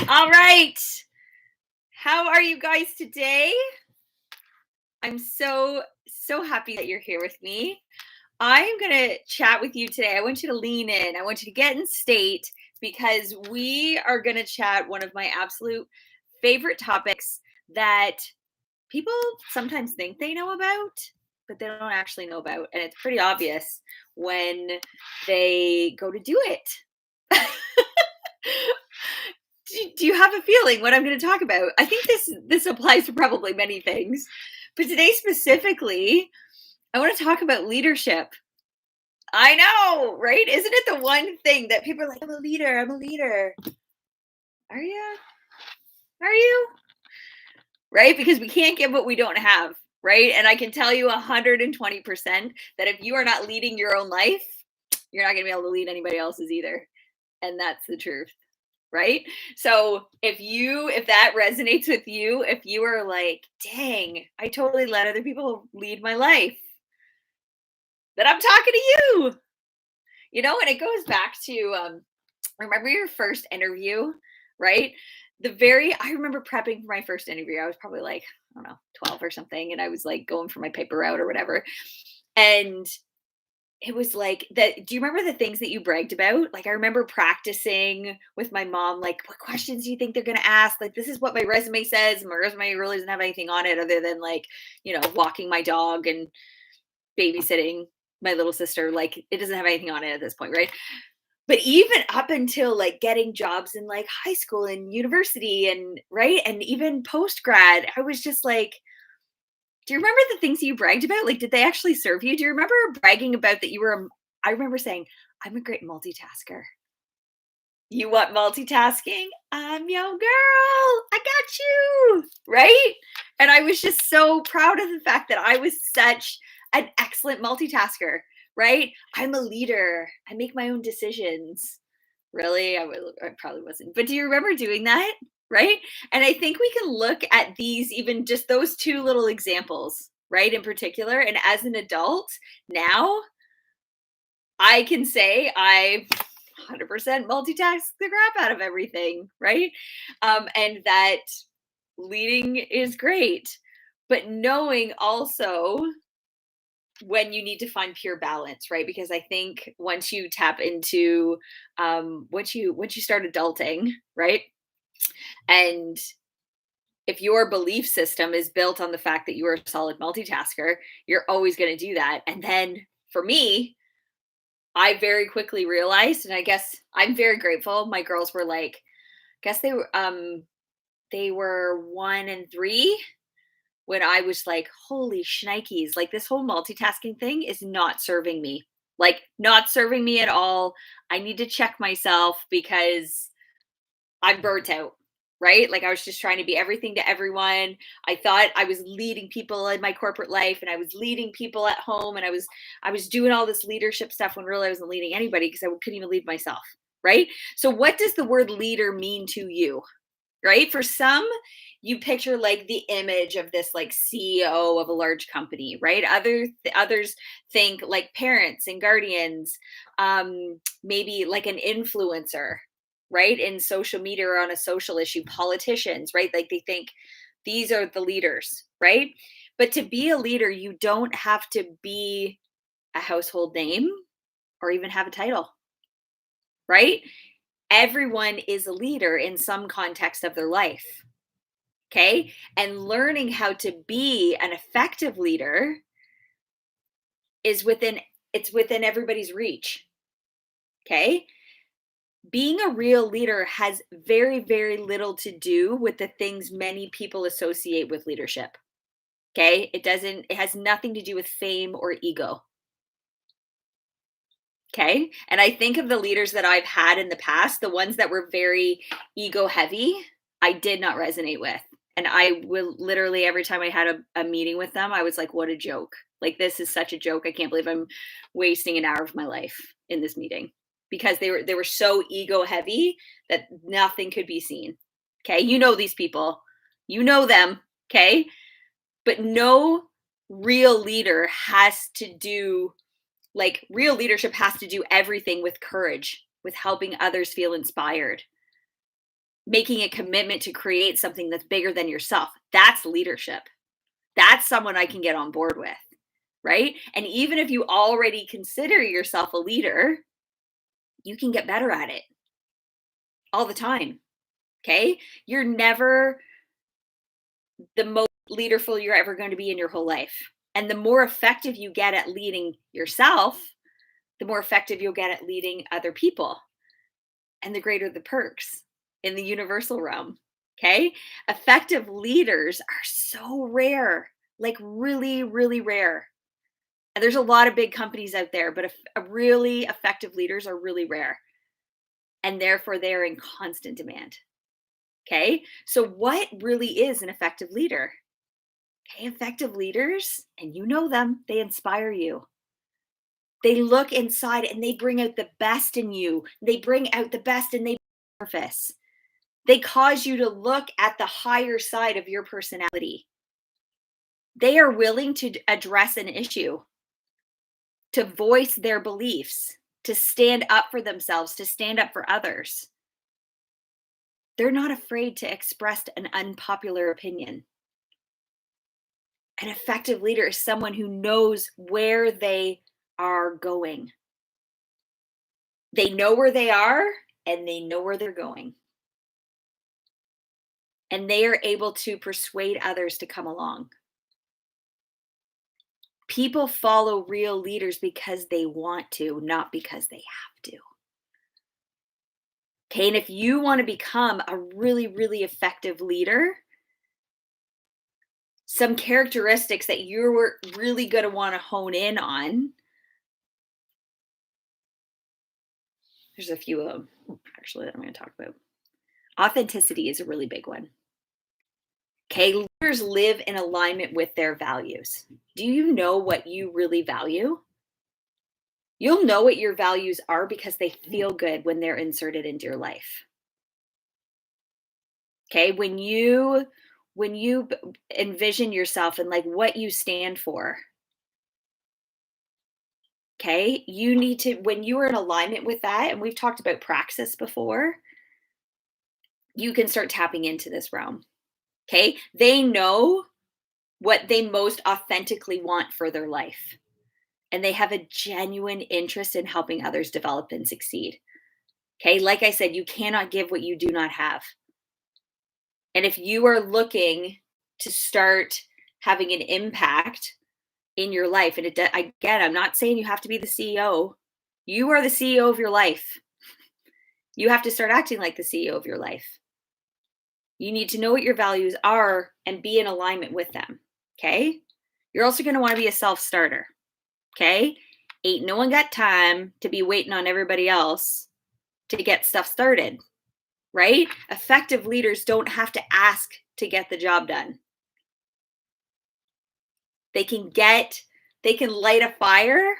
All right. How are you guys today? I'm so happy that you're here with me. I'm going to chat with you today. I want you to lean in. I want you to get in state because we are going to chat one of my absolute favorite topics that people sometimes think they know about, but they don't actually know about. And it's pretty obvious when they go to do it. Do you have a feeling what I'm going to talk about? I think this applies to probably many things, but today specifically, I want to talk about leadership. I know, right? Isn't it the one thing that people are like, I'm a leader, I'm a leader. Are you? Are you? Right? Because we can't give what we don't have, right? And I can tell you 120% that if you are not leading your own life, you're not going to be able to lead anybody else's either. And that's the truth. Right? So if that resonates with you, if you are like, dang, I totally let other people lead my life, then I'm talking to you. And it goes back to remember your first interview, right? I remember prepping for my first interview. I was probably like, I don't know, 12 or something. And I was like going for my paper route or whatever. And it was like that. Do you remember the things that you bragged about? Like, I remember practicing with my mom, like, what questions do you think they're going to ask? Like, this is what my resume says. My resume really doesn't have anything on it other than, like, walking my dog and babysitting my little sister. Like, it doesn't have anything on it at this point, right? But even up until like getting jobs in like high school and university and right. And even post grad, I was just like, do you remember the things that you bragged about? Like, did they actually serve you? Do you remember bragging about that I remember saying, I'm a great multitasker. You want multitasking? I'm your girl. I got you. Right? And I was just so proud of the fact that I was such an excellent multitasker. Right? I'm a leader. I make my own decisions. Really? I probably wasn't. But do you remember doing that? Right? And I think we can look at these, even just those two little examples, right? In particular. And as an adult now, I can say I 100% multitask the crap out of everything, right? And that leading is great, but knowing also when you need to find pure balance, right? Because I think once you tap into once you start adulting, right? And if your belief system is built on the fact that you are a solid multitasker, you're always going to do that. And then for me, I very quickly realized, and I guess I'm very grateful. My girls were like, guess they were 1 and 3 when I was like, holy shnikes, like this whole multitasking thing is not serving me. Like, not serving me at all. I need to check myself because I'm burnt out, right? Like, I was just trying to be everything to everyone. I thought I was leading people in my corporate life and I was leading people at home and I was doing all this leadership stuff when really I wasn't leading anybody because I couldn't even lead myself, right? So what does the word leader mean to you? Right? For some, you picture like the image of this like CEO of a large company, right? Others think like parents and guardians, maybe like an influencer, right? In social media or on a social issue, politicians, right? Like they think these are the leaders, right? But to be a leader, you don't have to be a household name or even have a title, right? Everyone is a leader in some context of their life. Okay. And learning how to be an effective leader is within everybody's reach. Okay. Being a real leader has very, very little to do with the things many people associate with leadership. Okay. It has nothing to do with fame or ego. Okay. And I think of the leaders that I've had in the past, the ones that were very ego heavy, I did not resonate with. And I will literally, every time I had a meeting with them, I was like, what a joke. Like, this is such a joke. I can't believe I'm wasting an hour of my life in this meeting because they were so ego heavy that nothing could be seen. Okay. You know these people, you know them. Okay. But no real leader has to do like real leadership has to do everything with courage, with helping others feel inspired, making a commitment to create something that's bigger than yourself. That's leadership. That's someone I can get on board with, right? And even if you already consider yourself a leader, you can get better at it all the time. Okay? You're never the most leaderful you're ever going to be in your whole life. And the more effective you get at leading yourself, the more effective you'll get at leading other people. And the greater the perks in the universal realm. Okay? Effective leaders are so rare, like really, really rare. And there's a lot of big companies out there, but really effective leaders are really rare. And therefore, they're in constant demand. Okay? So, what really is an effective leader? Okay, effective leaders, and you know them, they inspire you. They look inside and they bring out the best in you. They bring out the best and they surface. They cause you to look at the higher side of your personality. They are willing to address an issue, to voice their beliefs, to stand up for themselves, to stand up for others. They're not afraid to express an unpopular opinion. An effective leader is someone who knows where they are going. They know where they are and they know where they're going. And they are able to persuade others to come along. People follow real leaders because they want to, not because they have to. Okay, and if you want to become a really, really effective leader, some characteristics that you're really going to want to hone in on. There's a few of them, actually, that I'm going to talk about. Authenticity is a really big one. Okay, leaders live in alignment with their values. Do you know what you really value? You'll know what your values are because they feel good when they're inserted into your life. Okay, when you envision yourself and like what you stand for, okay, you need to, when you are in alignment with that, and we've talked about praxis before, you can start tapping into this realm. Okay, they know what they most authentically want for their life, and they have a genuine interest in helping others develop and succeed. Okay, like I said, you cannot give what you do not have. And if you are looking to start having an impact in your life, and again, I'm not saying you have to be the CEO. You are the CEO of your life. You have to start acting like the CEO of your life. You need to know what your values are and be in alignment with them. Okay. You're also going to want to be a self starter. Okay. Ain't no one got time to be waiting on everybody else to get stuff started. Right? Effective leaders don't have to ask to get the job done. They can light a fire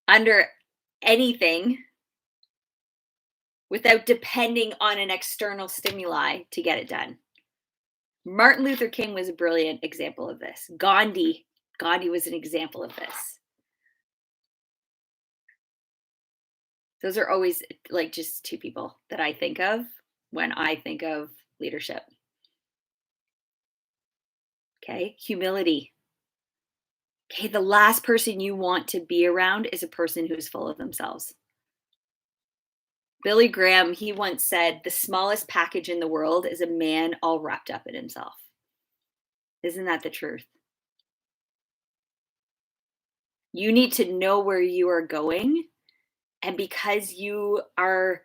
under anything without depending on an external stimuli to get it done. Martin Luther King was a brilliant example of this. Gandhi was an example of this. Those are always like just two people that I think of when I think of leadership. Okay, humility. Okay, the last person you want to be around is a person who's full of themselves. Billy Graham, he once said, the smallest package in the world is a man all wrapped up in himself. Isn't that the truth? You need to know where you are going. And because you are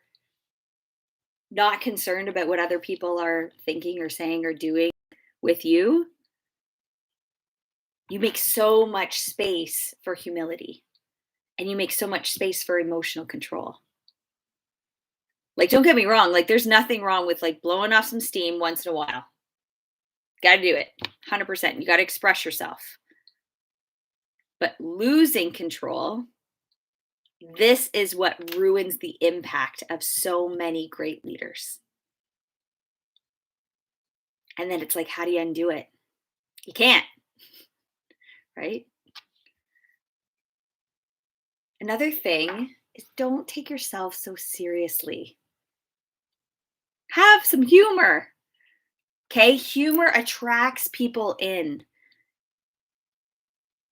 not concerned about what other people are thinking or saying or doing with you, you make so much space for humility and you make so much space for emotional control. Like, don't get me wrong, like, there's nothing wrong with like blowing off some steam once in a while. Got to do it 100%. You got to express yourself. But losing control, this is what ruins the impact of so many great leaders. And then it's like, how do you undo it? You can't, right? Another thing is don't take yourself so seriously. Have some humor. Okay? Humor attracts people in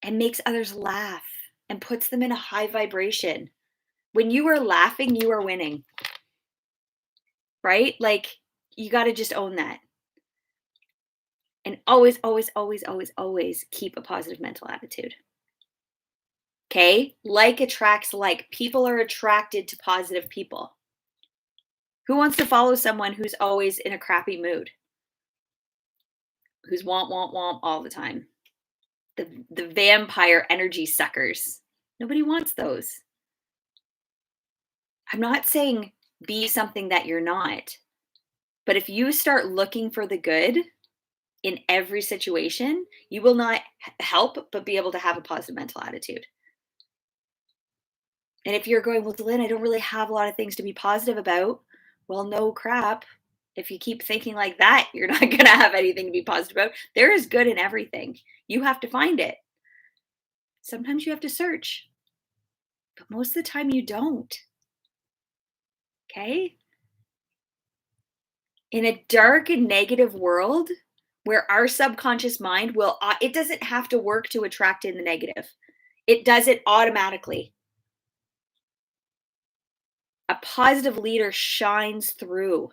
and makes others laugh and puts them in a high vibration. When you are laughing, you are winning, right? Like, you got to just own that. And always, always, always, always, always keep a positive mental attitude. Okay? Like attracts like. People are attracted to positive people. Who wants to follow someone who's always in a crappy mood? Who's womp, womp, womp all the time? The vampire energy suckers. Nobody wants those. I'm not saying be something that you're not, but if you start looking for the good in every situation, you will not help but be able to have a positive mental attitude. And if you're going, well, Lynn, I don't really have a lot of things to be positive about. Well, no crap. If you keep thinking like that, you're not going to have anything to be positive about. There is good in everything. You have to find it. Sometimes you have to search, but most of the time you don't. Okay? In a dark and negative world where our subconscious mind will, it doesn't have to work to attract in the negative, it does it automatically. A positive leader shines through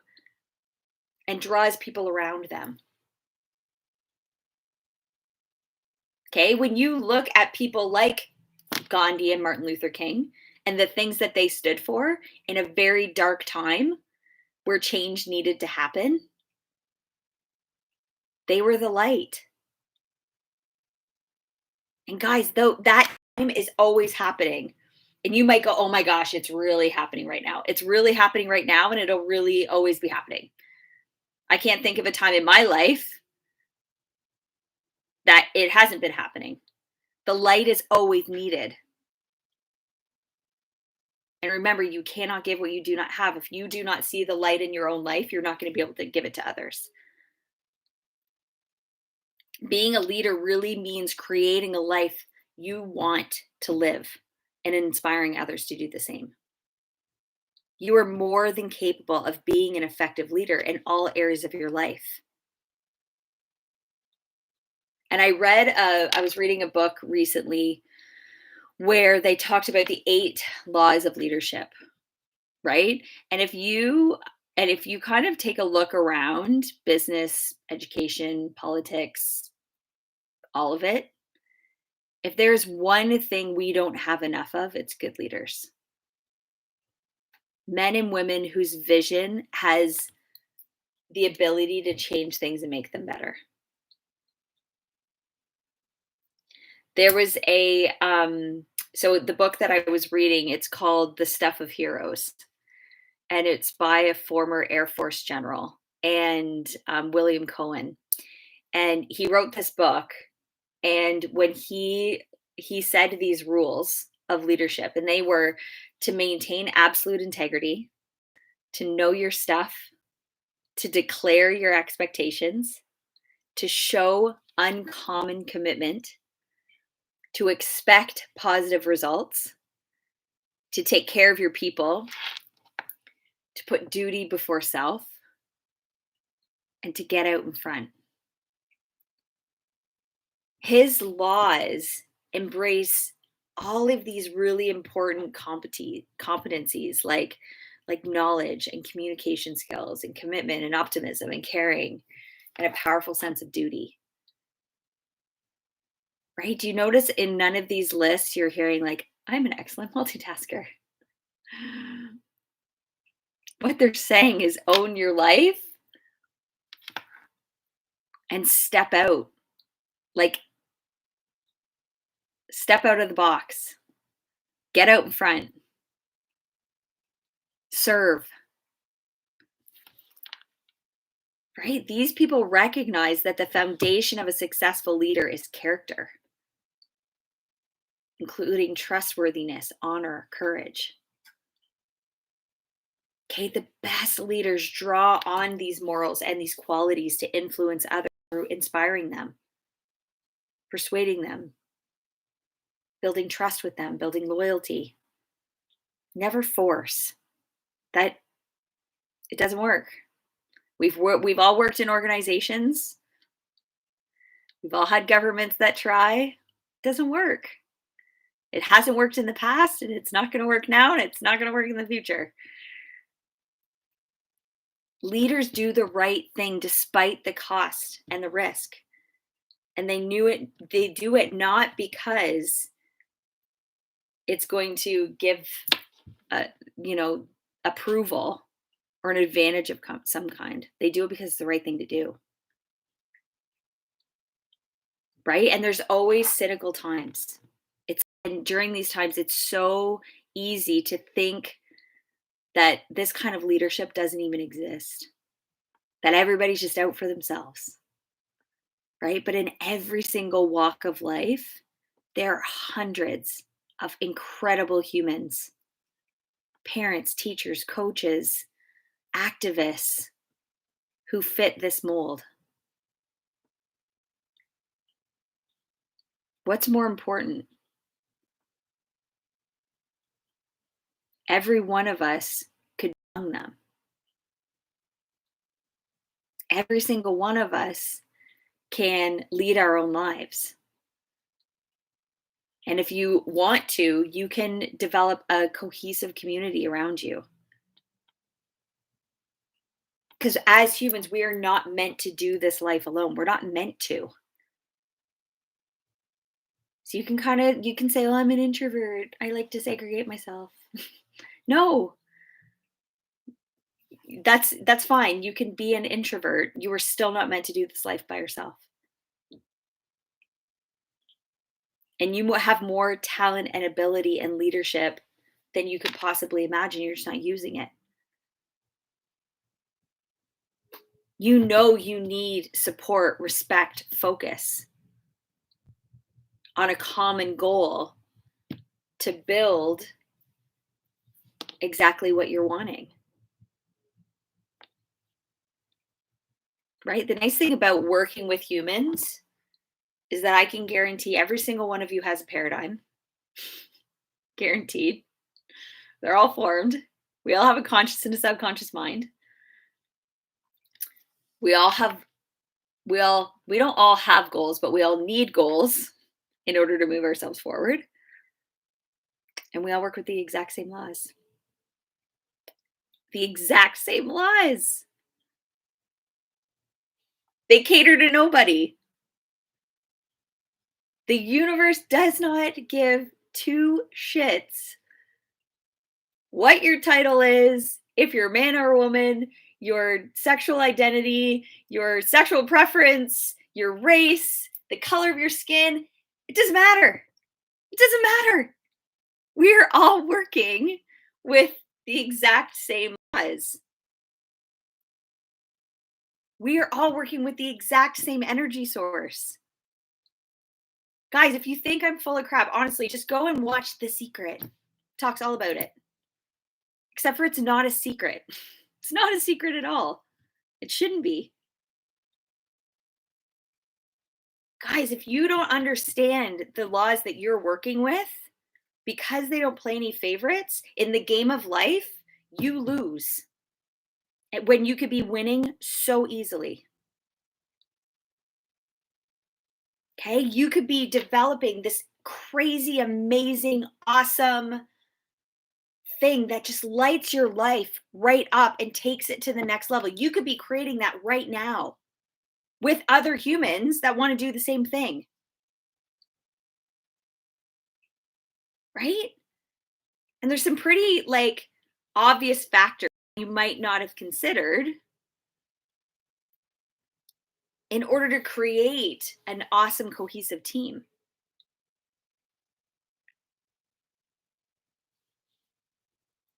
and draws people around them. Okay, when you look at people like Gandhi and Martin Luther King and the things that they stood for in a very dark time where change needed to happen, they were the light. And guys, though, that time is always happening. And you might go, oh my gosh, it's really happening right now. It's really happening right now, and it'll really always be happening. I can't think of a time in my life that it hasn't been happening. The light is always needed. And remember, you cannot give what you do not have. If you do not see the light in your own life, you're not going to be able to give it to others. Being a leader really means creating a life you want to live and inspiring others to do the same. You are more than capable of being an effective leader in all areas of your life. And I was reading a book recently where they talked about the 8 laws of leadership, right? And if you kind of take a look around business, education, politics, all of it, if there's one thing we don't have enough of, it's good leaders. Men and women whose vision has the ability to change things and make them better. There was so the book that I was reading, it's called The Stuff of Heroes, and it's by a former Air Force general and William Cohen. And he wrote this book, and when he said these rules of leadership, and they were to maintain absolute integrity, to know your stuff, to declare your expectations, to show uncommon commitment, to expect positive results, to take care of your people, to put duty before self, and to get out in front. His laws embrace all of these really important competencies like knowledge and communication skills and commitment and optimism and caring and a powerful sense of duty. Right? Do you notice in none of these lists you're hearing like, I'm an excellent multitasker? What they're saying is own your life and step out. Like, step out of the box. Get out in front. Serve. Right? These people recognize that the foundation of a successful leader is character, including trustworthiness, honor, courage. Okay, the best leaders draw on these morals and these qualities to influence others through inspiring them, persuading them, building trust with them, building loyalty. Never force. That it doesn't work. We've all worked in organizations. We've all had governments that try. It doesn't work. It hasn't worked in the past, and it's not going to work now, and it's not going to work in the future. Leaders do the right thing despite the cost and the risk. And they do it not because it's going to give approval or an advantage of some kind. They do it because it's the right thing to do. Right? And there's always cynical times. And during these times, it's so easy to think that this kind of leadership doesn't even exist, that everybody's just out for themselves, right? But in every single walk of life, there are hundreds of incredible humans, parents, teachers, coaches, activists who fit this mold. What's more important? Every one of us could be among them. Every single one of us can lead our own lives. And if you want to, you can develop a cohesive community around you. Because as humans, we are not meant to do this life alone. We're not meant to. So you can say, well, I'm an introvert. I like to segregate myself. No, that's fine. You can be an introvert. You are still not meant to do this life by yourself. And you have more talent and ability and leadership than you could possibly imagine. You're just not using it. You know you need support, respect, focus on a common goal to build exactly what you're wanting. Right? The nice thing about working with humans is that I can guarantee every single one of you has a paradigm. Guaranteed. They're all formed. We all have a conscious and a subconscious mind. We don't all have goals, but we all need goals in order to move ourselves forward. And we all work with the exact same laws. The exact same laws. They cater to nobody. The universe does not give two shits what your title is, if you're a man or a woman, your sexual identity, your sexual preference, your race, the color of your skin. It doesn't matter. It doesn't matter. We're all working with the exact same laws. We are all working with the exact same energy source. Guys, if you think I'm full of crap, honestly, just go and watch The Secret. It talks all about it. Except for it's not a secret. It's not a secret at all. It shouldn't be. Guys, if you don't understand the laws that you're working with, because they don't play any favorites in the game of life, you lose. When you could be winning so easily. Okay, you could be developing this crazy, amazing, awesome thing that just lights your life right up and takes it to the next level. You could be creating that right now with other humans that want to do the same thing. Right? And there's some pretty obvious factors you might not have considered in order to create an awesome cohesive team.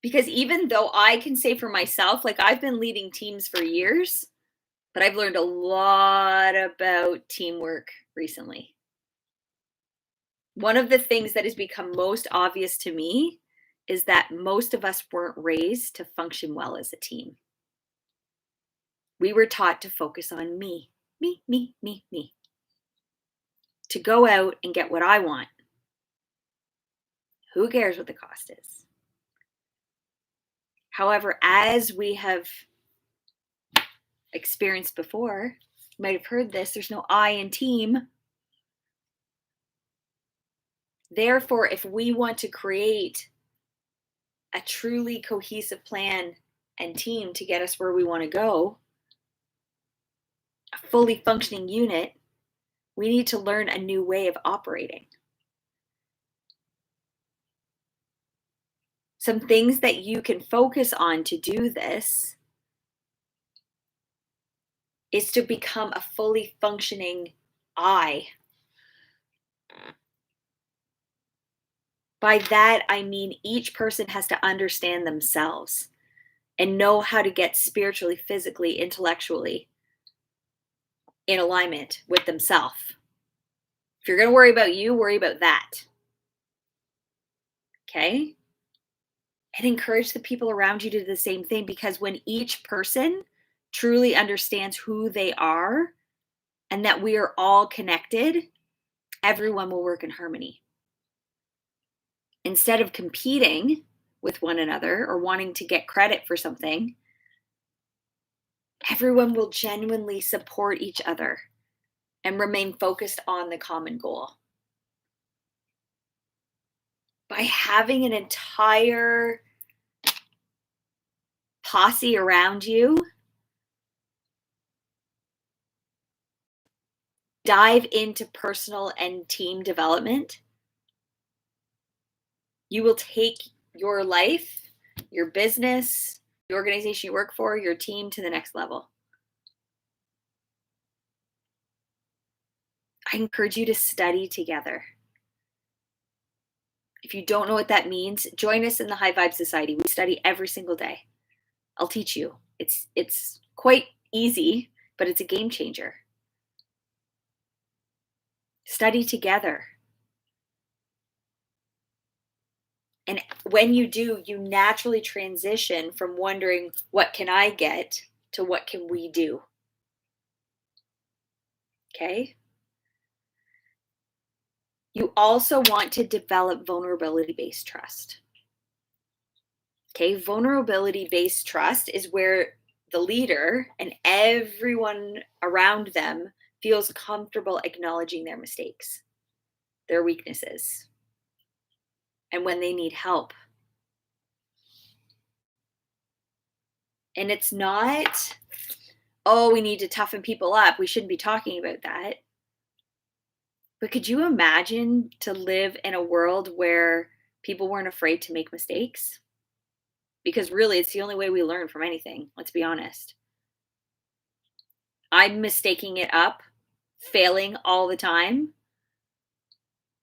Because even though I can say for myself, I've been leading teams for years, but I've learned a lot about teamwork recently. One of the things that has become most obvious to me is that most of us weren't raised to function well as a team. We were taught to focus on me, me, me, me, me. To go out and get what I want. Who cares what the cost is? However, as we have experienced before. You might have heard this. There's no I in team. Therefore, if we want to create a truly cohesive plan and team to get us where we want to go, a fully functioning unit, we need to learn a new way of operating. Some things that you can focus on to do this is to become a fully functioning I. By that, I mean each person has to understand themselves and know how to get spiritually, physically, intellectually in alignment with themselves. If you're going to worry about you, worry about that. Okay? And encourage the people around you to do the same thing, because when each person truly understands who they are and that we are all connected, everyone will work in harmony. Instead of competing with one another or wanting to get credit for something, everyone will genuinely support each other and remain focused on the common goal. By having an entire posse around you, dive into personal and team development, you will take your life, your business, the organization you work for, your team to the next level. I encourage you to study together. If you don't know what that means, join us in the High Vibe Society. We study every single day. I'll teach you. It's quite easy, but it's a game changer. Study together. And when you do, you naturally transition from wondering, what can I get, to what can we do? Okay? You also want to develop vulnerability-based trust. Okay, vulnerability-based trust is where the leader and everyone around them feels comfortable acknowledging their mistakes, their weaknesses, and when they need help. And it's not, oh, we need to toughen people up. We shouldn't be talking about that. But could you imagine to live in a world where people weren't afraid to make mistakes? Because really, it's the only way we learn from anything. Let's be honest. I'm mistaking it up, failing all the time.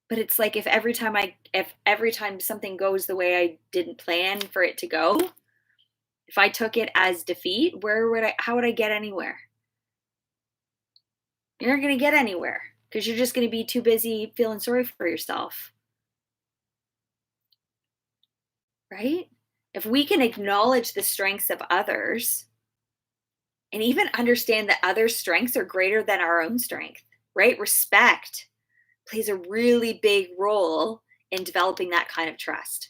But it's like, if every time something goes the way I didn't plan for it to go, if I took it as defeat, how would I get anywhere? You're not going to get anywhere, because you're just going to be too busy feeling sorry for yourself. Right? If we can acknowledge the strengths of others and even understand that others' strengths are greater than our own strength, right? Respect plays a really big role in developing that kind of trust.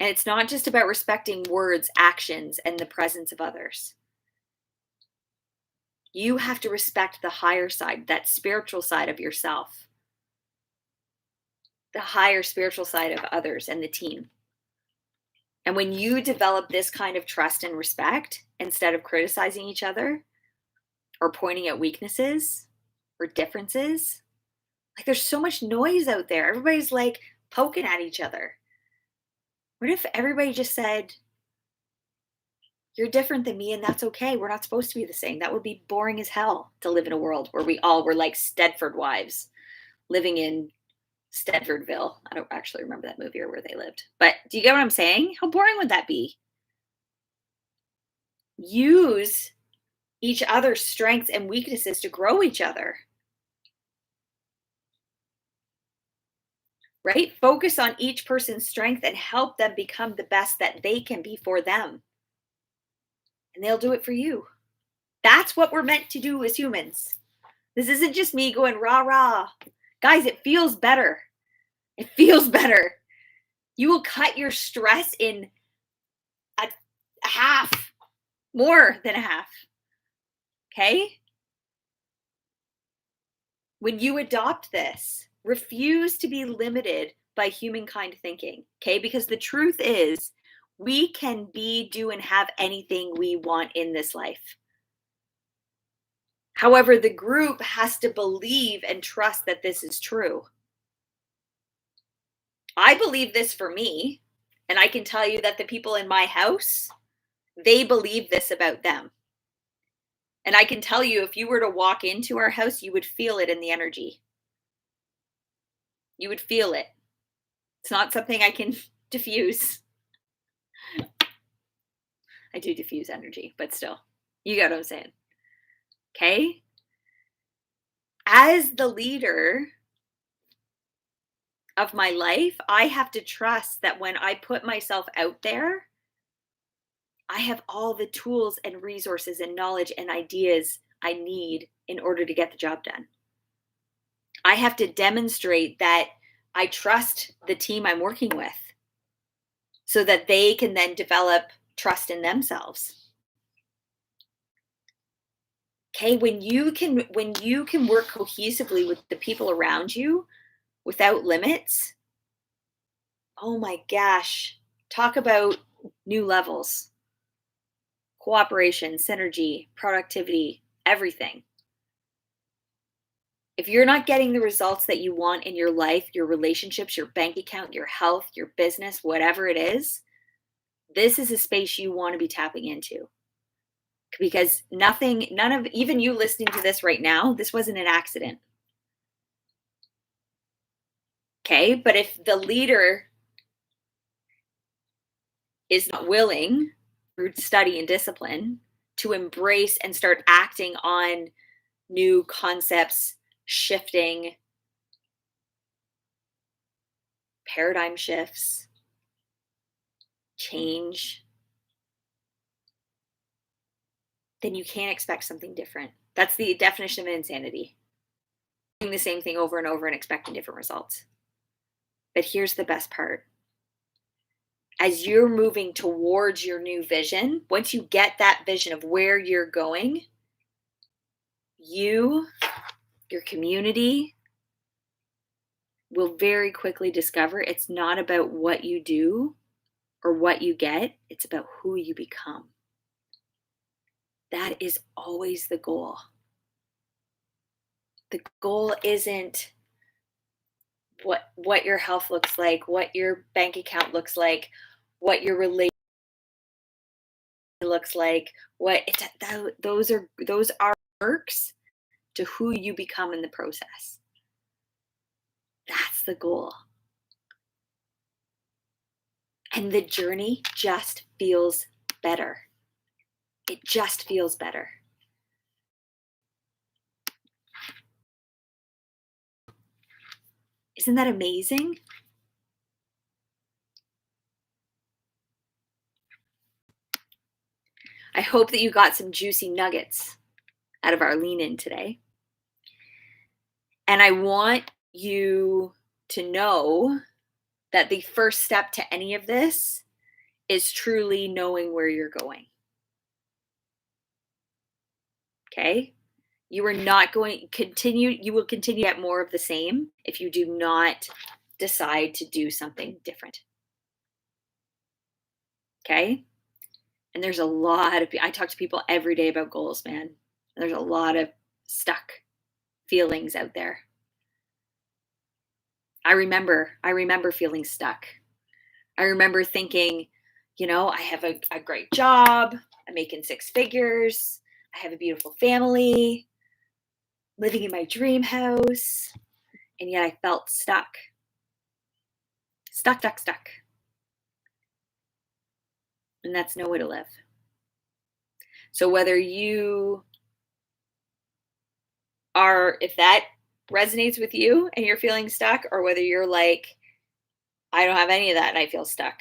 And it's not just about respecting words, actions, and the presence of others. You have to respect the higher side, that spiritual side of yourself, the higher spiritual side of others and the team. And when you develop this kind of trust and respect, instead of criticizing each other or pointing out weaknesses or differences, like, there's so much noise out there. Everybody's like poking at each other. What if everybody just said, you're different than me and that's okay. We're not supposed to be the same. That would be boring as hell to live in a world where we all were like Stedford wives living in Stedfordville. I don't actually remember that movie or where they lived. But do you get what I'm saying? How boring would that be? Use each other's strengths and weaknesses to grow each other. Right? Focus on each person's strength and help them become the best that they can be for them. And they'll do it for you. That's what we're meant to do as humans. This isn't just me going rah, rah. Guys, it feels better. It feels better. You will cut your stress in a half. More than a half. Okay? When you adopt this, refuse to be limited by humankind thinking. Okay? Because the truth is, we can be, do, and have anything we want in this life. However, the group has to believe and trust that this is true. I believe this for me, and I can tell you that the people in my house, they believe this about them. And I can tell you, if you were to walk into our house, you would feel it in the energy. You would feel it. It's not something I can diffuse. I do diffuse energy, but still, you get what I'm saying. Okay? As the leader of my life, I have to trust that when I put myself out there, I have all the tools and resources and knowledge and ideas I need in order to get the job done. I have to demonstrate that I trust the team I'm working with so that they can then develop trust in themselves. Okay, when you can work cohesively with the people around you without limits, oh my gosh, talk about new levels. Cooperation, synergy, productivity, everything. If you're not getting the results that you want in your life, your relationships, your bank account, your health, your business, whatever it is, this is a space you want to be tapping into. Because none of, even you listening to this right now, this wasn't an accident. Okay, but if the leader is not willing through study and discipline to embrace and start acting on new concepts, shifting, paradigm shifts, change, then you can't expect something different. That's the definition of insanity. Doing the same thing over and over and expecting different results. But here's the best part. As you're moving towards your new vision, once you get that vision of where you're going, you, your community, will very quickly discover it's not about what you do or what you get, it's about who you become. That is always the goal. The goal isn't what your health looks like, what your bank account looks like, what your relationship looks like, those are works to who you become in the process. That's the goal. And the journey just feels better. It just feels better. Isn't that amazing? I hope that you got some juicy nuggets out of our lean in today. And I want you to know that the first step to any of this is truly knowing where you're going. Okay? You are not going to continue, you will continue to get more of the same if you do not decide to do something different. Okay? And there's a lot of, I talk to people every day about goals, man. There's a lot of stuck feelings out there. I remember feeling stuck. I remember thinking, I have a great job. I'm making 6 figures. I have a beautiful family, living in my dream house. And yet I felt stuck. Stuck. And that's no way to live. So whether you if that resonates with you and you're feeling stuck, or whether you're like, I don't have any of that and I feel stuck,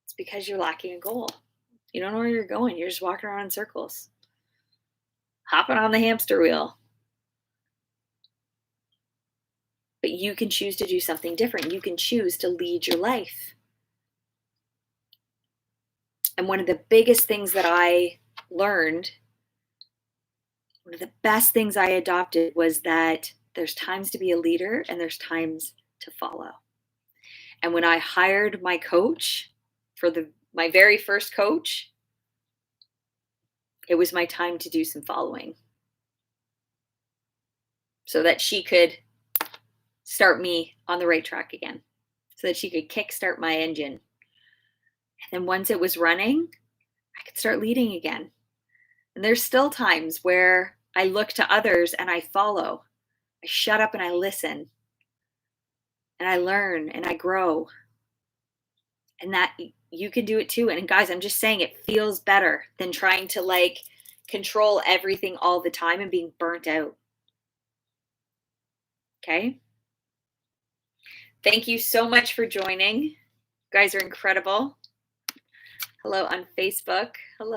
it's because you're lacking a goal. You don't know where you're going. You're just walking around in circles, hopping on the hamster wheel. But you can choose to do something different. You can choose to lead your life. And one of the biggest things that I learned, one of the best things I adopted was that there's times to be a leader and there's times to follow. And when I hired my coach for my very first coach, it was my time to do some following so that she could start me on the right track again, so that she could kickstart my engine. And then once it was running, I could start leading again. And there's still times where I look to others and I follow. I shut up and I listen. And I learn and I grow. And that you can do it too. And guys, I'm just saying it feels better than trying to like control everything all the time and being burnt out. Okay? Thank you so much for joining. You guys are incredible. Hello on Facebook. Hello.